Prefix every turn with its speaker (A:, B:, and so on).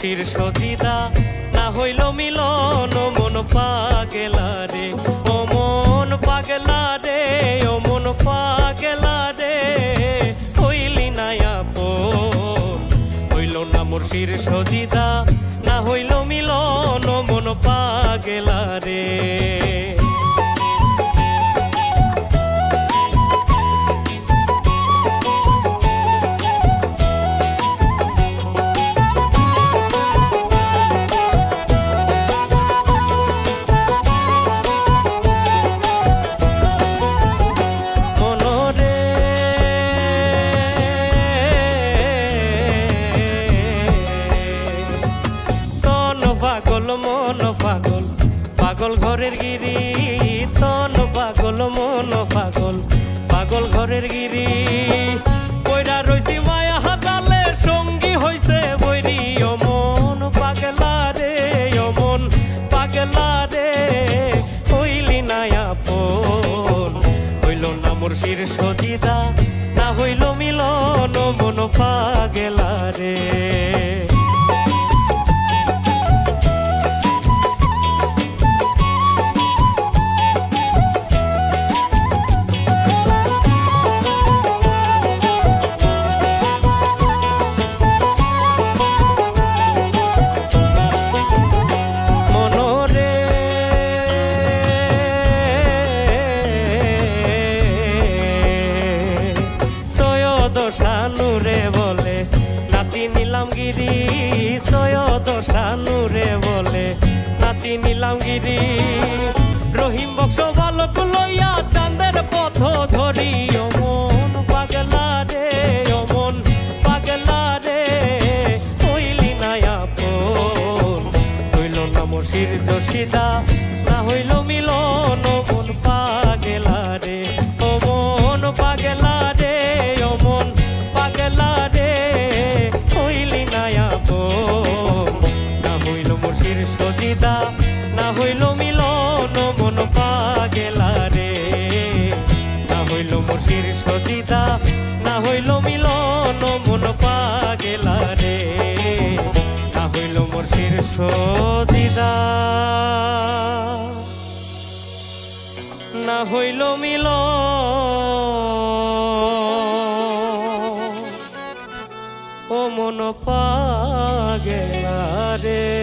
A: মুর্শির সজিদা না হইল মিলন ও মন পাগেলা রে, ও মন পাগেলা রে, ও মন পাগেলা রে, হইলি না আপন। হইল না মুর্শির সজিদা না হইল মিলন ও মন পাগেলা রে। মন পাগল পাগল ঘরের গিরি, তন পাগল মন পাগল পাগল ঘরের গিরি, কইরা রইছি মায়া হাজালে সঙ্গী হইছে বৈরি, ও মন পাগলা রে, ও মন পাগলা রে, হইলি না আপন। হইল না মুর্শির সজিদা না হইল মিলন ও মন পাগলা রে। শানুরে বলে নাচি নিলাম গিরি, সৈয়দ শানুরে বলে নাচি নিলাম গিরি, রহিম বক্স বালক লইয়া চাঁদের পথ ধরি, ও মন পাগলা রে, ও মন পাগলা রে, হইলি না আপন। হইল না মুর্শির জসিদা না হইল মিলন ও মন পাগলা রে, ও মন পাগলা রে, ও মন পাগলা রে, হইলি না আপন। না হইল মুর্শির সজিদা না হইল মিলন ও মন পাগলা রে, না হইল মুর্শির সজিদা না হইল মিলন ও মন পাগলা রে, না হইল মুর্শির সজিদা না হইল মিলন ও মন পাগলা রে।